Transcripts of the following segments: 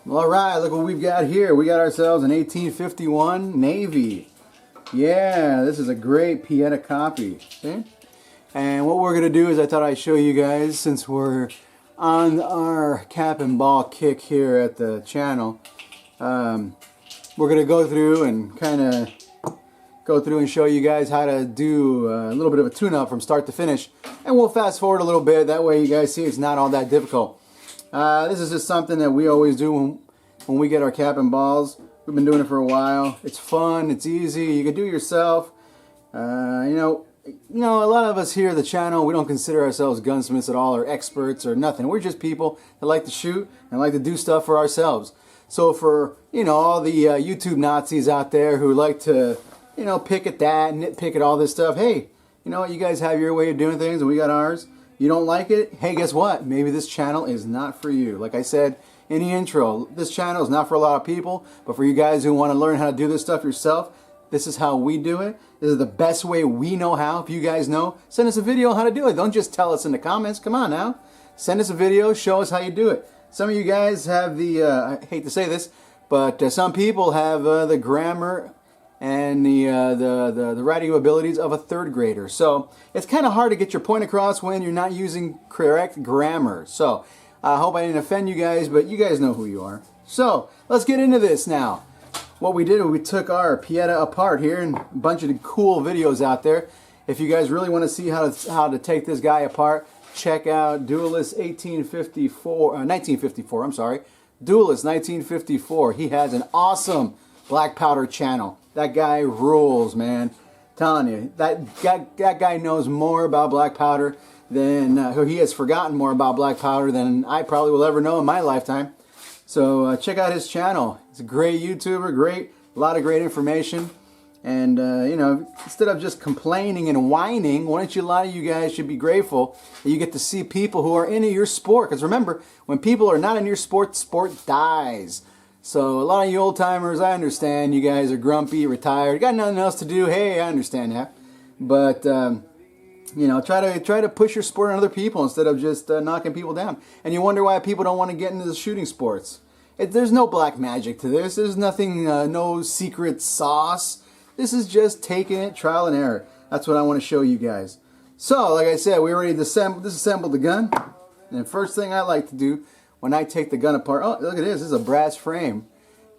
All right, look what we've got here. We got ourselves an 1851 Navy. Yeah, this is a great Pieta copy. See? And what we're going to do is I thought I'd show you guys, since we're on our cap and ball kick here at the channel, we're going to go through and show you guys how to do a little bit of a tune-up from start to finish. And we'll fast forward a little bit, that way you guys see it's not all that difficult. This is just something that we always do when we get our cap and balls. We've been doing it for a while. It's fun, it's easy, you can do it yourself. You know, a lot of us here at the channel, we don't consider ourselves gunsmiths at all, or experts or nothing. We're just people that like to shoot and like to do stuff for ourselves. So for, you know, all the YouTube Nazis out there who like to, you know, pick at that, nitpick at all this stuff, hey, you know what, you guys have your way of doing things and we got ours. You don't like it? Hey, guess what? Maybe this channel is not for you. Like I said in the intro, this channel is not for a lot of people, but for you guys who want to learn how to do this stuff yourself, this is how we do it. This is the best way we know how. If you guys know, send us a video on how to do it. Don't just tell us in the comments. Come on now. Send us a video. Show us how you do it. Some of you guys have the, I hate to say this, but some people have the grammar and the writing abilities of a third grader. So it's kind of hard to get your point across when you're not using correct grammar. So I hope I didn't offend you guys, but you guys know who you are. So let's get into this now. What we did, we took our Pieta apart here, and a bunch of cool videos out there. If you guys really want to see how to take this guy apart, check out Duelist 1954. I'm sorry, Duelist 1954. He has an awesome black powder channel. That guy rules, man. Telling you, that guy knows more about black powder than, he has forgotten more about black powder than I probably will ever know in my lifetime. So check out his channel. He's a great YouTuber, a lot of great information. And, you know, instead of just complaining and whining, why don't you, a lot of you guys should be grateful that you get to see people who are into your sport. Because remember, when people are not in your sport, the sport dies. So a lot of you old timers, I understand you guys are grumpy, retired, got nothing else to do. Hey, I understand that. But, you know, try to push your sport on other people instead of just knocking people down. And you wonder why people don't want to get into the shooting sports. There's no black magic to this. There's nothing, no secret sauce. This is just taking it trial and error. That's what I want to show you guys. So, like I said, we already disassembled the gun. And the first thing I like to do when I take the gun apart, oh, look at this. This is a brass frame.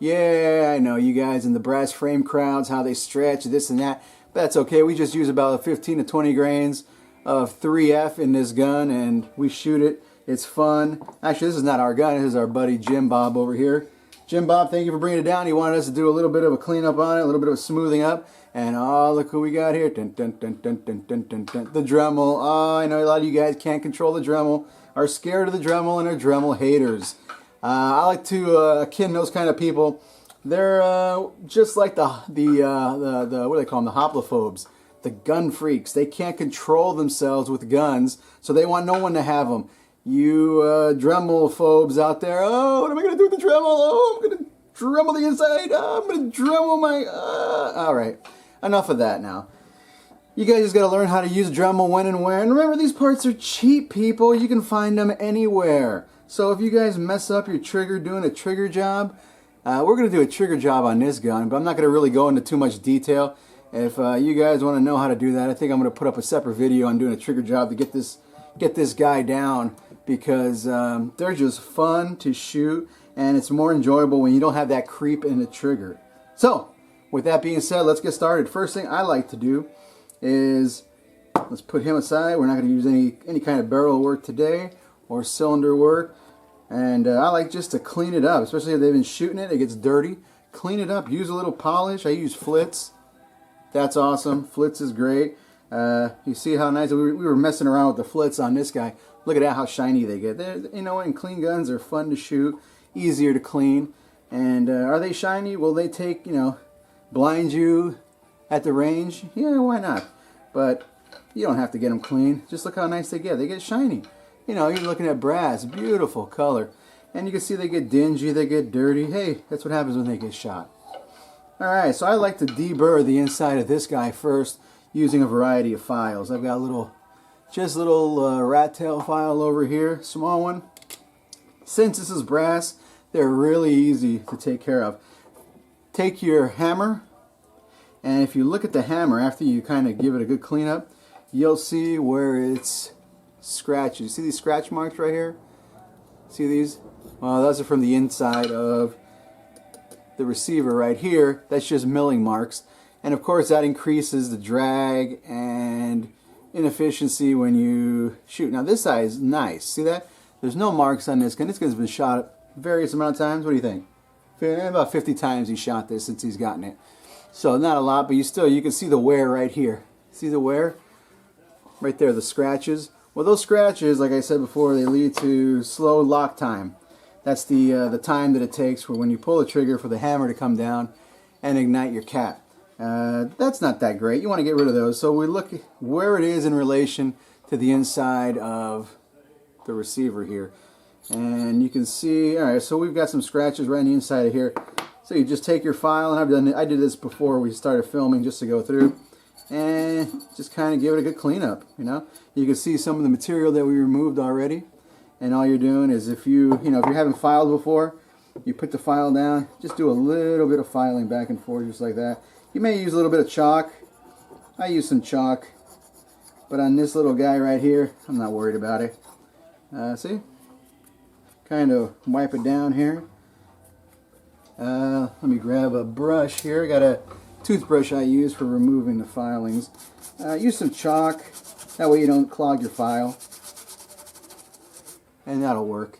Yeah, I know you guys in the brass frame crowds, how they stretch, this and that. But that's okay. We just use about 15 to 20 grains of 3F in this gun, and we shoot it. It's fun. Actually, this is not our gun. This is our buddy Jim Bob over here. Jim Bob, thank you for bringing it down. He wanted us to do a little bit of a cleanup on it, a little bit of a smoothing up. And oh, look who we got here. Dun, dun, dun, dun, dun, dun, dun, dun. The Dremel. Oh, I know a lot of you guys can't control the Dremel, are scared of the Dremel, and are Dremel haters. I like to akin those kind of people. They're just like the what do they call them? The hoplophobes, the gun freaks. They can't control themselves with guns, so they want no one to have them. You Dremel phobes out there, oh, what am I going to do with the Dremel? Oh, I'm going to Dremel the inside. Oh, I'm going to Dremel my... All right, enough of that now. You guys just got to learn how to use a Dremel when and where. And remember, these parts are cheap, people. You can find them anywhere. So if you guys mess up your trigger doing a trigger job, we're going to do a trigger job on this gun, but I'm not going to really go into too much detail. If you guys want to know how to do that, I think I'm going to put up a separate video on doing a trigger job to get this guy down, because they're just fun to shoot, and it's more enjoyable when you don't have that creep in the trigger. So, with that being said, let's get started. First thing I like to do is, let's put him aside. We're not going to use any kind of barrel work today, or cylinder work. And I like just to clean it up, especially if they've been shooting it, it gets dirty. Clean it up, use a little polish. I use Flitz. That's awesome. Flitz is great. You see how nice, we were messing around with the Flitz on this guy. Look at that, how shiny they get. You know, and clean guns are fun to shoot, easier to clean. And are they shiny? Will they take, you know, blind you at the range? Yeah, why not? But you don't have to get them clean. Just look how nice they get. They get shiny. You know, you're looking at brass, beautiful color. And you can see they get dingy, they get dirty. Hey, that's what happens when they get shot. Alright, so I like to deburr the inside of this guy first using a variety of files. I've got a little rat tail file over here, small one. Since this is brass, They're really easy to take care of. Take your hammer, and if you look at the hammer after you kind of give it a good cleanup, you'll see where it's scratches. See these scratch marks right here? See these? Well, those are from the inside of the receiver right here. That's just milling marks. And of course that increases the drag and inefficiency when you shoot. Now this side is nice. See that? There's no marks on this gun. This gun's been shot various amount of times. What do you think? About 50 times he shot this since he's gotten it. So not a lot, but you can see the wear right here. See the wear? Right there, the scratches. Well, those scratches, like I said before, they lead to slow lock time. That's the time that it takes for when you pull the trigger for the hammer to come down and ignite your cap. That's not that great. You want to get rid of those. So we look where it is in relation to the inside of the receiver here. And you can see, all right, so we've got some scratches right on the inside of here. So you just take your file, and I did this before we started filming just to go through, and just kind of give it a good cleanup, you know. You can see some of the material that we removed already, and all you're doing is if you haven't filed before, you put the file down, just do a little bit of filing back and forth just like that. You may use a little bit of chalk. I use some chalk, but on this little guy right here, I'm not worried about it. See? Kind of wipe it down here. Let me grab a brush here. I got a toothbrush I use for removing the filings. Use some chalk. That way you don't clog your file. And that'll work.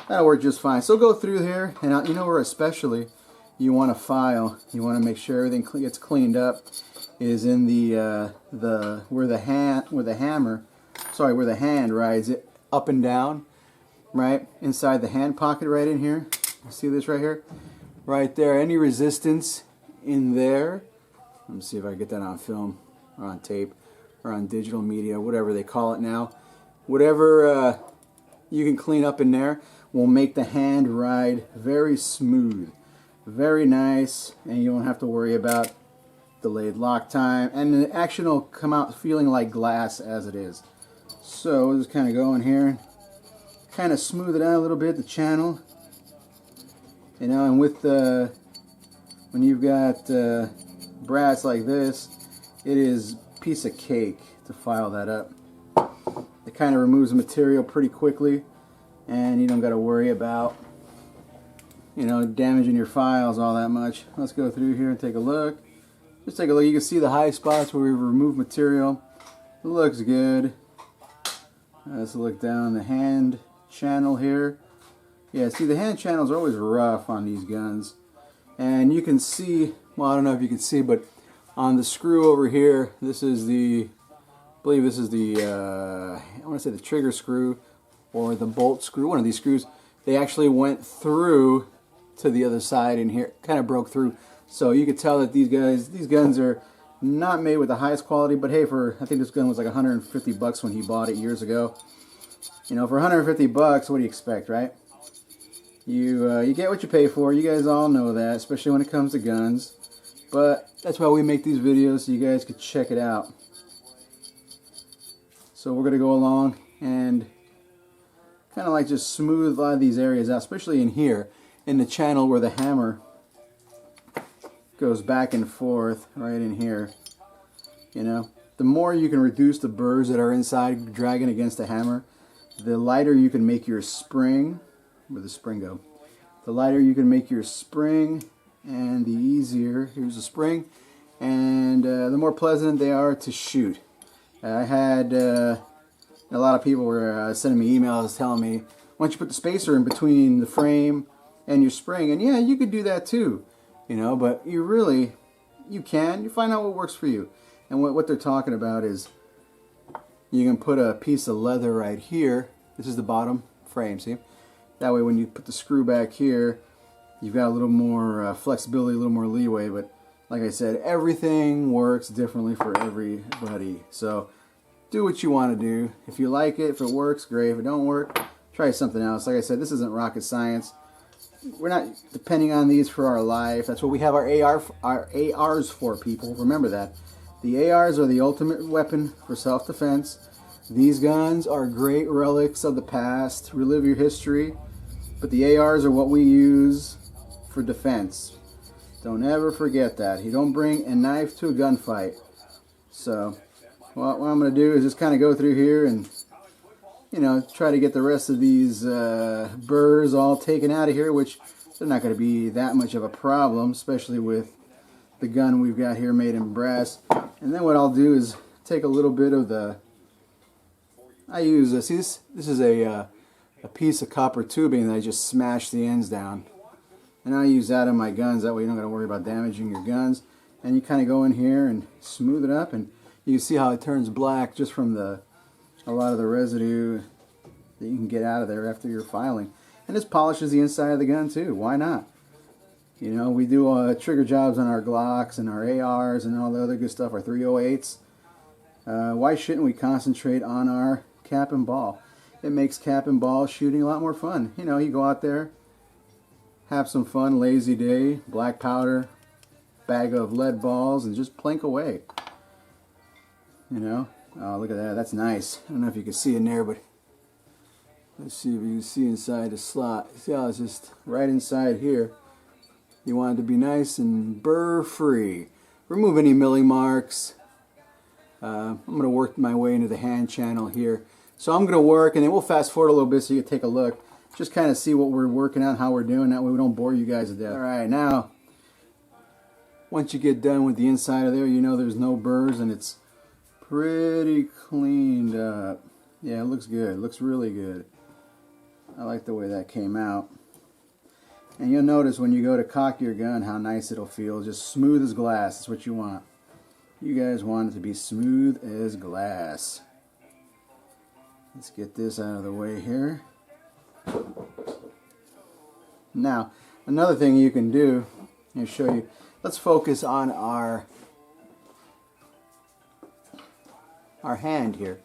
That'll work just fine. So go through here, and you know where especially you want to file. You want to make sure everything gets cleaned up. Is in where the hand rides it up and down. Right inside the hand pocket right in here. You see this right here? Right there. Any resistance in there. Let me see if I get that on film or on tape or on digital media, whatever they call it now. Whatever you can clean up in there will make the hand ride very smooth, very nice, and you won't have to worry about delayed lock time, and the action will come out feeling like glass as it is. So we'll just kind of go in here, kind of smooth it out a little bit, the channel, you know. And with when you've got brass like this, it is a piece of cake to file that up. It kind of removes the material pretty quickly, and you don't got to worry about, you know, damaging your files all that much. Let's go through here and take a look. Just take a look. You can see the high spots where we remove material. It looks good. Let's look down the hand channel here. Yeah, see, the hand channels are always rough on these guns, and you can see, well, I don't know if you can see, but on the screw over here, this is the, I believe this is the I want to say the trigger screw or the bolt screw, one of these screws. They actually went through to the other side in here, kind of broke through. So you could tell that these guns are not made with the highest quality, but hey, I think this gun was like 150 bucks when he bought it years ago. You know, for 150 bucks, what do you expect, right? You get what you pay for. You guys all know that, especially when it comes to guns. But that's why we make these videos, so you guys could check it out. So we're going to go along and kind of like just smooth a lot of these areas out, especially in here, in the channel where the hammer goes back and forth, right in here. You know, the more you can reduce the burrs that are inside dragging against the hammer, the lighter you can make your spring. Where'd the spring go? The lighter you can make your spring, and the easier, here's the spring, and the more pleasant they are to shoot. I had a lot of people were sending me emails telling me, why don't you put the spacer in between the frame and your spring? And yeah, you could do that too, you know, but you can find out what works for you. And what they're talking about is you can put a piece of leather right here. This is the bottom frame, see? That way when you put the screw back here, you've got a little more flexibility, a little more leeway. But like I said, everything works differently for everybody. So do what you want to do. If you like it, if it works, great. If it don't work, try something else. Like I said, this isn't rocket science. We're not depending on these for our life. That's what we have our ARs for, people. Remember that. The ARs are the ultimate weapon for self-defense. These guns are great relics of the past. Relive your history. But the ARs are what we use for defense. Don't ever forget that. You don't bring a knife to a gunfight. So, what I'm going to do is just kind of go through here and, you know, try to get the rest of these burrs all taken out of here, which they're not going to be that much of a problem, especially with the gun we've got here made in brass. And then what I'll do is take a little bit of the, I use, see this is a piece of copper tubing that I just smashed the ends down. And I use that on my guns, that way you don't got to worry about damaging your guns. And you kind of go in here and smooth it up, and you see how it turns black just from a lot of the residue that you can get out of there after you're filing. And this polishes the inside of the gun too, why not? You know, we do trigger jobs on our Glocks and our ARs and all the other good stuff, our 308s. Why shouldn't we concentrate on our cap and ball? It makes cap and ball shooting a lot more fun. You know, you go out there, have some fun, lazy day, black powder, bag of lead balls, and just plink away. You know, oh, look at that, that's nice. I don't know if you can see in there, but let's see if you can see inside the slot. See how it's just right inside here. You want it to be nice and burr free. Remove any milling marks. I'm going to work my way into the hand channel here. So I'm going to work, and then we'll fast forward a little bit so you can take a look. Just kind of see what we're working on, how we're doing. That way we don't bore you guys to death. Alright, now, once you get done with the inside of there, you know there's no burrs, and it's pretty cleaned up. Yeah, it looks good. It looks really good. I like the way that came out. And you'll notice when you go to cock your gun how nice it'll feel. Just smooth as glass. That's what you want. You guys want it to be smooth as glass. Let's get this out of the way here. Now, another thing you can do, I'll show you. Let's focus on our hand here.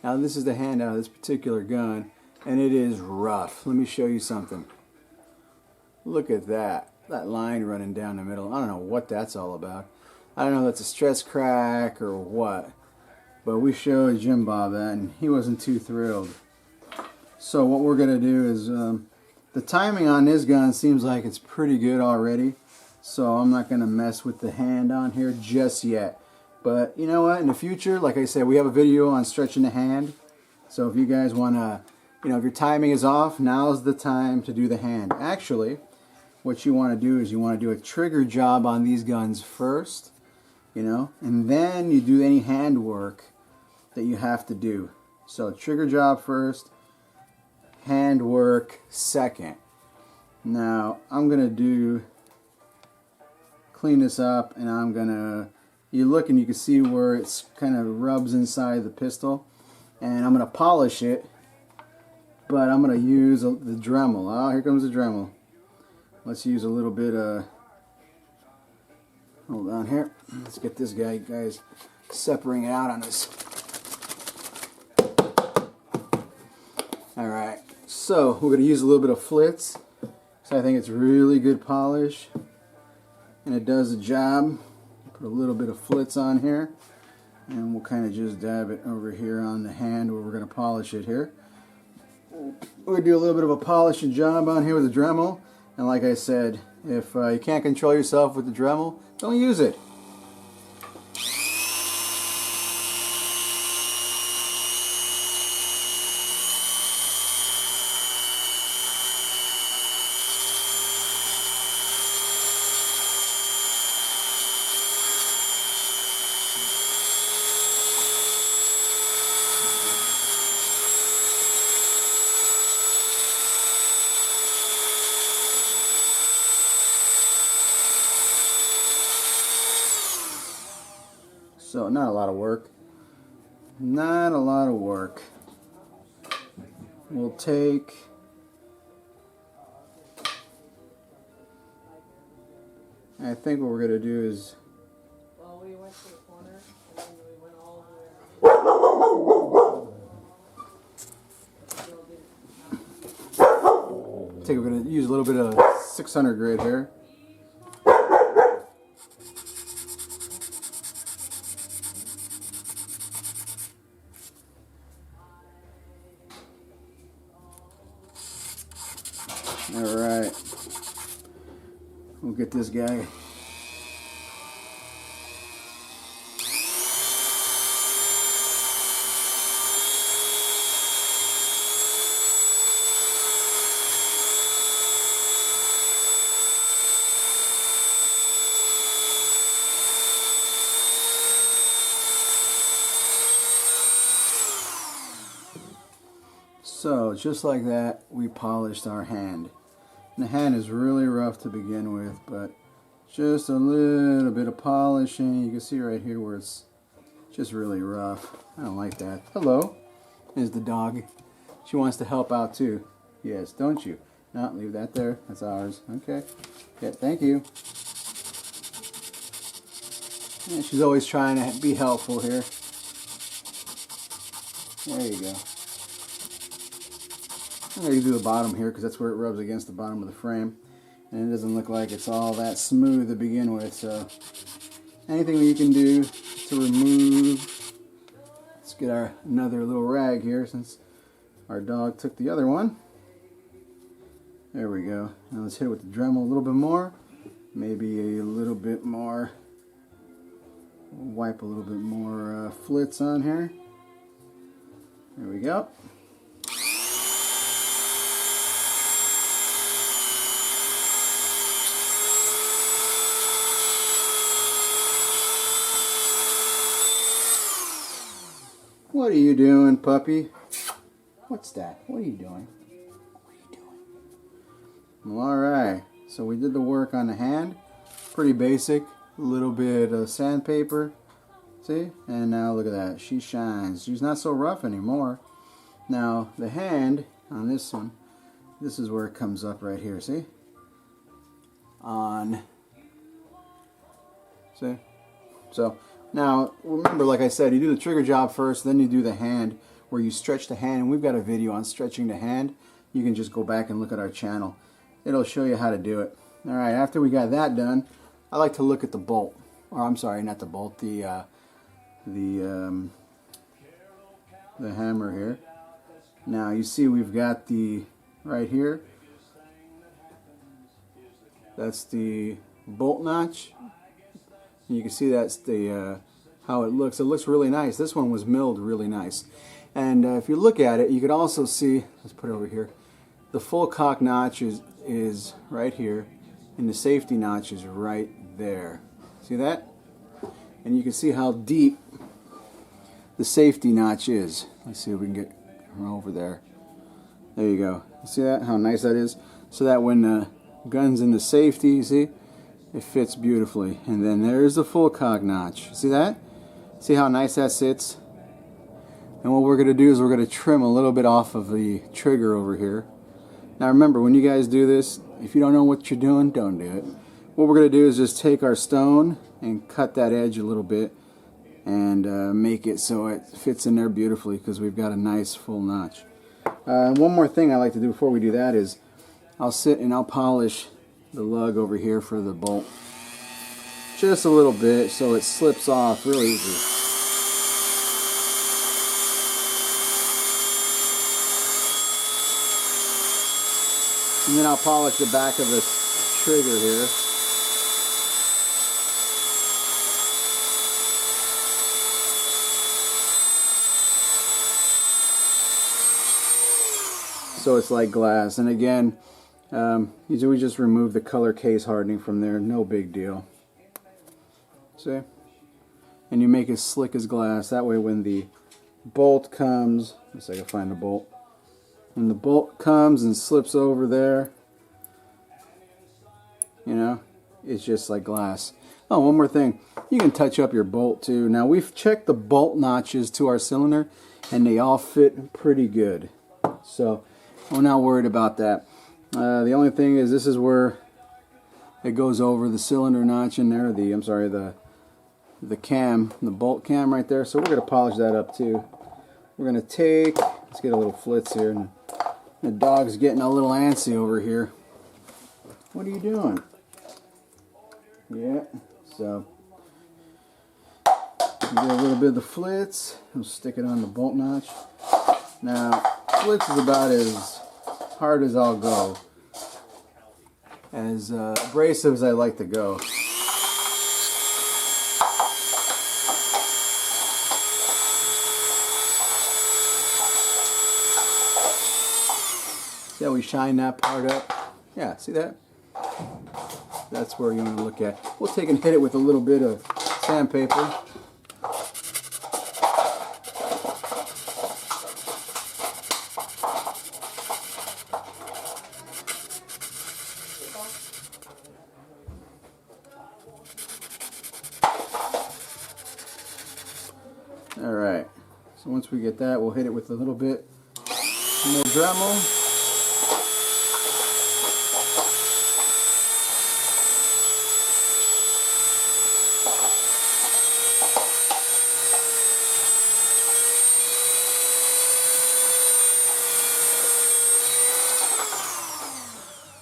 Now, this is the hand out of this particular gun, and it is rough. Let me show you something. Look at that. That line running down the middle. I don't know what that's all about. I don't know if that's a stress crack or what. But we showed Jim Bob that, and he wasn't too thrilled. So what we're going to do is, the timing on this gun seems like it's pretty good already. So I'm not going to mess with the hand on here just yet. But you know what? In the future, like I said, we have a video on stretching the hand. So if you guys want to, you know, if your timing is off, now's the time to do the hand. Actually, what you want to do is you want to do a trigger job on these guns first, you know, and then you do any hand work that you have to do. So trigger job first, hand work second. Now I'm gonna clean this up, and I'm gonna, you look and you can see where it's kind of rubs inside the pistol, and I'm gonna polish it, but I'm gonna use the Dremel. Oh, here comes the Dremel. Let's use a little bit of, hold on here, let's get this guys separating it out on this. Alright, so we're going to use a little bit of Flitz, so I think it's really good polish, and it does the job. Put a little bit of Flitz on here, and we'll kind of just dab it over here on the hand where we're going to polish it here. We're going to do a little bit of a polishing job on here with the Dremel, and like I said, if you can't control yourself with the Dremel, don't use it. So not a lot of work. Not a lot of work. We'll take, I think what we're going to do is, well, we went to the corner and then we went all the way. I think we're going to use a little bit of 600 grit here. Alright. We'll get this guy. So, just like that, we polished our hand. And the hand is really rough to begin with, but just a little bit of polishing. You can see right here where it's just really rough. I don't like that. Hello, is the dog. She wants to help out too. Yes, don't you? No, leave that there. That's ours. Okay. Yeah, thank you. Yeah, she's always trying to be helpful here. There you go. I'm going to do the bottom here because that's where it rubs against the bottom of the frame. And it doesn't look like it's all that smooth to begin with. So anything you can do to remove. Let's get our another little rag here since our dog took the other one. There we go. Now let's hit it with the Dremel a little bit more. Maybe a little bit more. Wipe a little bit more flitz on here. There we go. What are you doing, puppy? What's that? What are you doing? What are you doing? Well, alright, so we did the work on the hand. Pretty basic. A little bit of sandpaper. See? And now look at that. She shines. She's not so rough anymore. Now, the hand on this one, this is where it comes up right here. See? On. See? So, now, remember, like I said, you do the trigger job first, then you do the hand, where you stretch the hand. And we've got a video on stretching the hand. You can just go back and look at our channel. It'll show you how to do it. All right, after we got that done, I like to look at the bolt. Or, I'm sorry, not the bolt, the hammer here. Now, you see we've got the, right here, that's the bolt notch. You can see that's the how it looks. It looks really nice. This one was milled really nice. And if you look at it, you could also see, let's put it over here, the full cock notch is right here, and the safety notch is right there. See that? And you can see how deep the safety notch is. Let's see if we can get over there. There you go. You see that? How nice that is? So that when the gun's in the safety, you see? It fits beautifully. And then there's the full cock notch. See that? See how nice that sits? And what we're going to do is we're going to trim a little bit off of the trigger over here. Now remember, when you guys do this, if you don't know what you're doing, don't do it. What we're going to do is just take our stone and cut that edge a little bit and make it so it fits in there beautifully because we've got a nice full notch. One more thing I like to do before we do that is I'll sit and I'll polish the lug over here for the bolt just a little bit so it slips off really easy. And then I'll polish the back of the trigger here. So it's like glass. And again, we just remove the color case hardening from there. No big deal. See? And you make it slick as glass. That way when the bolt comes, let's see if I can find the bolt. When the bolt comes and slips over there, you know, it's just like glass. Oh, one more thing. You can touch up your bolt too. Now we've checked the bolt notches to our cylinder and they all fit pretty good. So we're not worried about that. The only thing is this is where it goes over the cylinder notch in there, the cam, the bolt cam right there. So we're going to polish that up too. We're going to take, let's get a little flitz here. And the dog's getting a little antsy over here. What are you doing? Yeah, so get a little bit of the flitz. We'll stick it on the bolt notch. Now, flitz is about as hard as I'll go. as abrasive as I like to go. See how we shine that part up? Yeah, see that? That's where you want to look at. We'll take and hit it with a little bit of sandpaper. Alright, so once we get that, we'll hit it with a little bit more Dremel.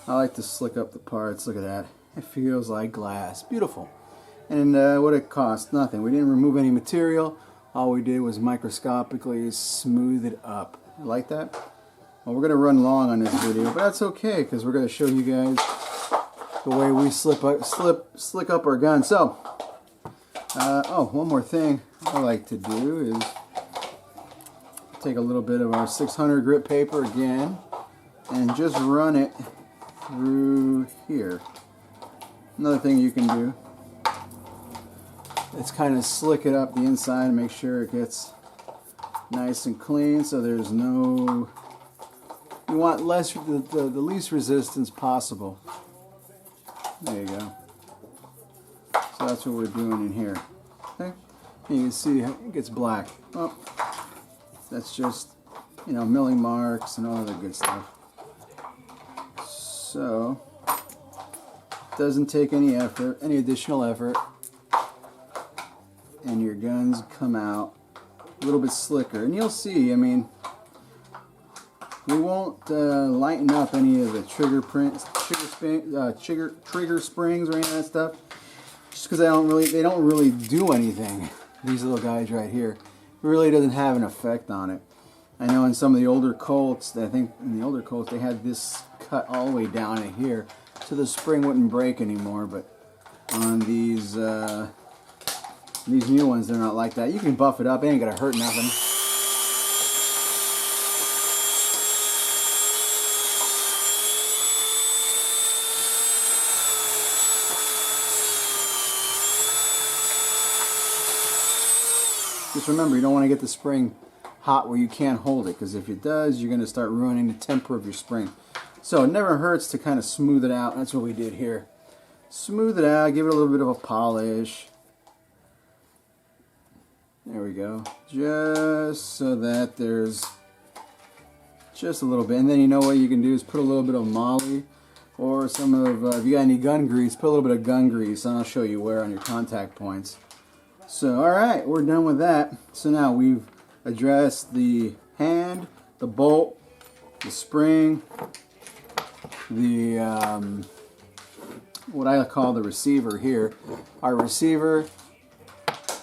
I like to slick up the parts. Look at that. It feels like glass. Beautiful. And what it cost? Nothing. We didn't remove any material. All we did was microscopically smooth it up. You like that? Well, we're going to run long on this video, but that's okay because we're going to show you guys the way we slick up our gun. So, oh, one more thing I like to do is take a little bit of our 600 grit paper again and just run it through here. Another thing you can do is kind of slick it up the inside and make sure it gets nice and clean, so there's no, you want less, the least resistance possible. There you go. So that's what we're doing in here. Okay, and you can see it gets black. Oh, that's just, you know, milling marks and all the good stuff. So, doesn't take any effort, any additional effort, and your guns come out a little bit slicker. And you'll see, I mean, we won't lighten up any of the trigger springs or any of that stuff, just because they don't really do anything. These little guys right here, it really doesn't have an effect on it. I know in some of the older Colts, I think in the older Colts they had this cut all the way down to here, so the spring wouldn't break anymore. But on these new ones, they're not like that. You can buff it up; it ain't gonna hurt nothing. Just remember, you don't want to get the spring hot where you can't hold it, because if it does, you're going to start ruining the temper of your spring. So it never hurts to kind of smooth it out. That's what we did here. Smooth it out, give it a little bit of a polish. There we go. Just so that there's just a little bit. And then you know what you can do is put a little bit of Molly, or some of, if you got any gun grease, put a little bit of gun grease, and I'll show you where on your contact points. So, alright, we're done with that. So now we've addressed the hand, the bolt, the spring, the what I call the receiver here. Our receiver,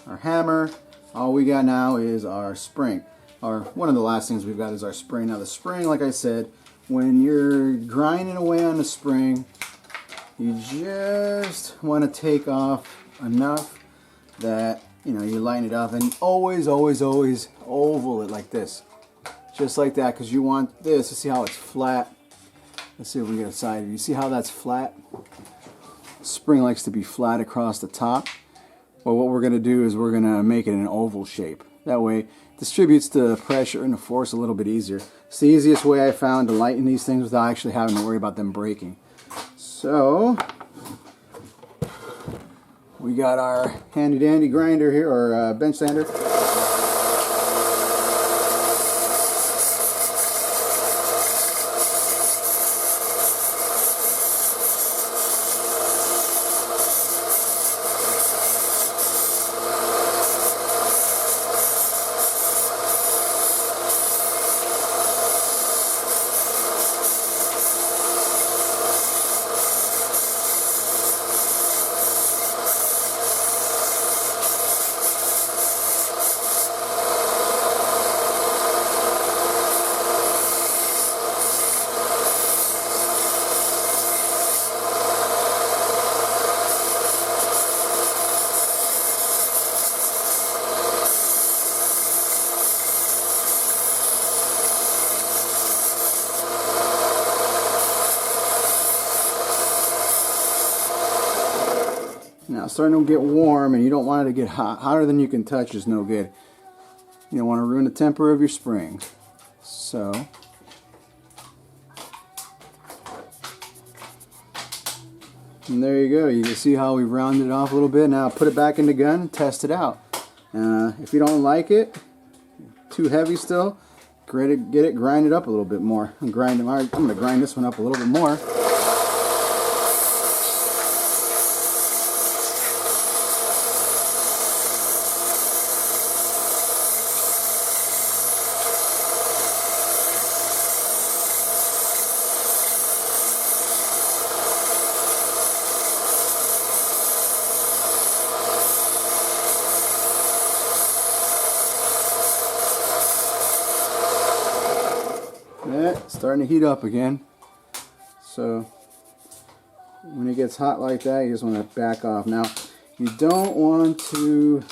our hammer. All we got now is our spring. Or one of the last things we've got is our spring. Now the spring, like I said, when you're grinding away on the spring, you just want to take off enough that, you know, you lighten it up, and always oval it like this, just like that, because you want this to see how it's flat. Let's see if we get a side view. You see how that's flat? Spring likes to be flat across the top. Well, what we're going to do is we're going to make it an oval shape. That way it distributes the pressure and the force a little bit easier. It's the easiest way I found to lighten these things without actually having to worry about them breaking. So we got our handy dandy grinder here, or bench sander. starting to get warm and you don't want it to get hot. Hotter than you can touch is no good. You don't want to ruin the temper of your spring. So and there you go. You can see how we rounded it off a little bit. Now put it back in the gun, test it out. If you don't like it, too heavy still, get it, grind it up a little bit more. I'm going to grind this one up a little bit more. Starting to heat up again. So when it gets hot like that, you just want to back off. Now you don't want to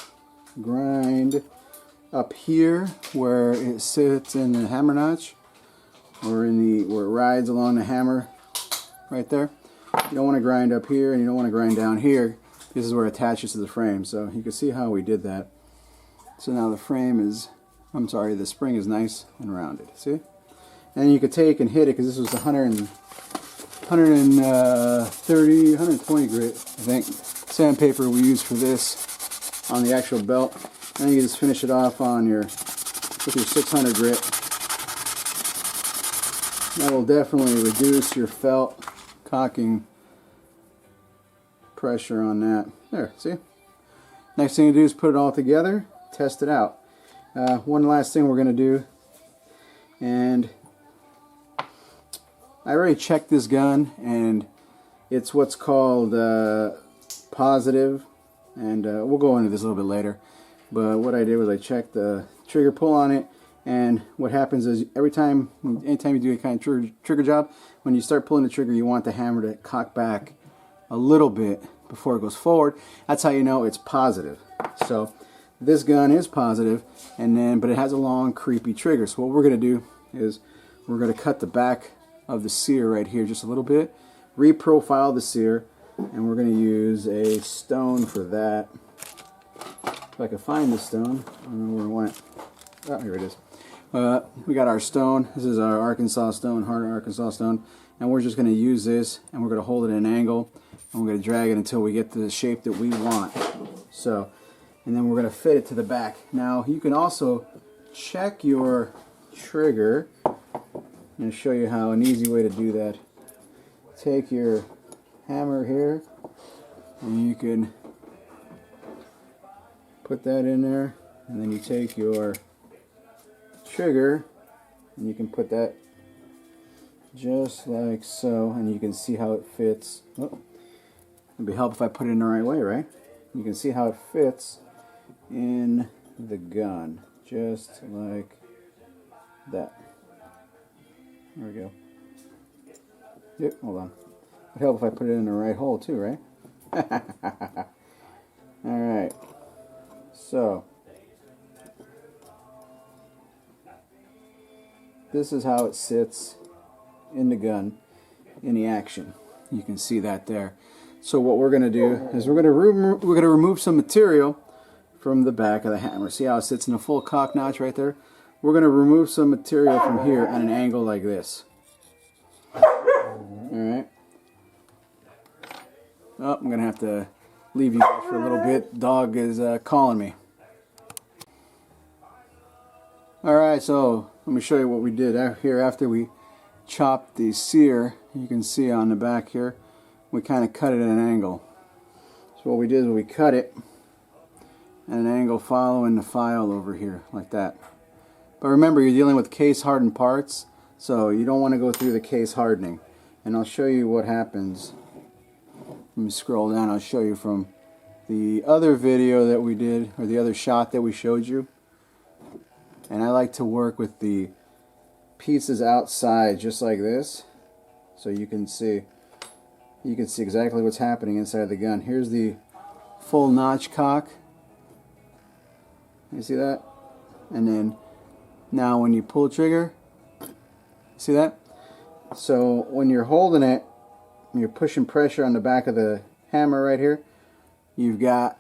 grind up here where it sits in the hammer notch, or where it rides along the hammer right there. You don't want to grind up here, and you don't want to grind down here. This is where it attaches to the frame. So you can see how we did that. So now the spring is nice and rounded. See? And you could take and hit it, because this was 120 grit, I think, sandpaper we used for this on the actual belt. And you can just finish it off with your 600 grit. That will definitely reduce your felt cocking pressure on that. There, see? Next thing to do is put it all together, test it out. One last thing we're going to do, and I already checked this gun, and it's what's called positive, and we'll go into this a little bit later. But what I did was I checked the trigger pull on it, and what happens is anytime you do a kind of trigger job, when you start pulling the trigger, you want the hammer to cock back a little bit before it goes forward. That's how you know it's positive. So this gun is positive, but it has a long, creepy trigger. So what we're going to do is we're going to cut the back of the sear right here just a little bit, reprofile the sear, and we're going to use a stone for that. If I can find the stone, I don't know where it went. Oh, here it is. We got our stone. This is our Arkansas stone, hard Arkansas stone, and we're just going to use this, and we're going to hold it at an angle, and we're going to drag it until we get to the shape that we want. So, and then we're going to fit it to the back. Now you can also check your trigger. I'm going to show you how an easy way to do that. Take your hammer here, and you can put that in there, and then you take your trigger, and you can put that just like so, and you can see how it fits. Oh, it'd be helpful if I put it in the right way, right? You can see how it fits in the gun, just like that. There we go. Yep, hold on. It'd help if I put it in the right hole too, right? Alright. So, this is how it sits in the gun, in the action. You can see that there. So what we're going to do is we're going to remove some material from the back of the hammer. See how it sits in a full cock notch right there? We're going to remove some material from here at an angle like this. Alright. Oh, I'm going to have to leave you guys for a little bit. Dog is calling me. Alright, so let me show you what we did here after we chopped the sear. You can see on the back here, we kind of cut it at an angle. So what we did is we cut it at an angle following the file over here, like that. But remember, you're dealing with case hardened parts, so you don't want to go through the case hardening. And I'll show you what happens. Let me scroll down. I'll show you from the other video that we did, or the other shot that we showed you. And I like to work with the pieces outside just like this, so you can see exactly what's happening inside the gun. Here's the full notch cock. You see that? And then now when you pull trigger, see that? So when you're holding it, you're pushing pressure on the back of the hammer right here. you've got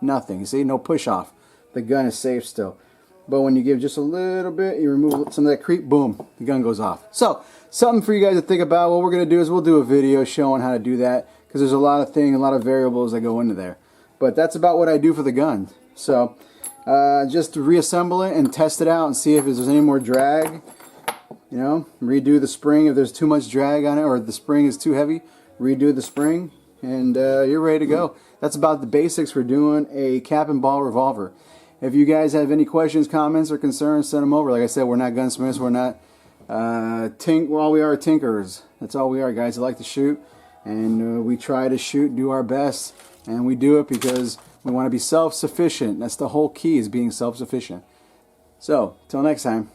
nothing. You see, no push off. The gun is safe still. But when you give just a little bit, you remove some of that creep, boom, the gun goes off. So, something for you guys to think about. What we're going to do is we'll do a video showing how to do that, because there's a lot of things, a lot of variables that go into there. But that's about what I do for the gun. So, just to reassemble it and test it out and see if there's any more drag. You know, redo the spring if there's too much drag on it, or if the spring is too heavy, redo the spring, and you're ready to go. That's about the basics for doing a cap and ball revolver. If you guys have any questions, comments, or concerns, send them over. Like I said, we're not gunsmiths. We're not well, we are tinkerers. That's all we are, guys. I like to shoot, and we try to shoot, do our best, and we do it because we want to be self-sufficient. That's the whole key, is being self-sufficient. So, till next time.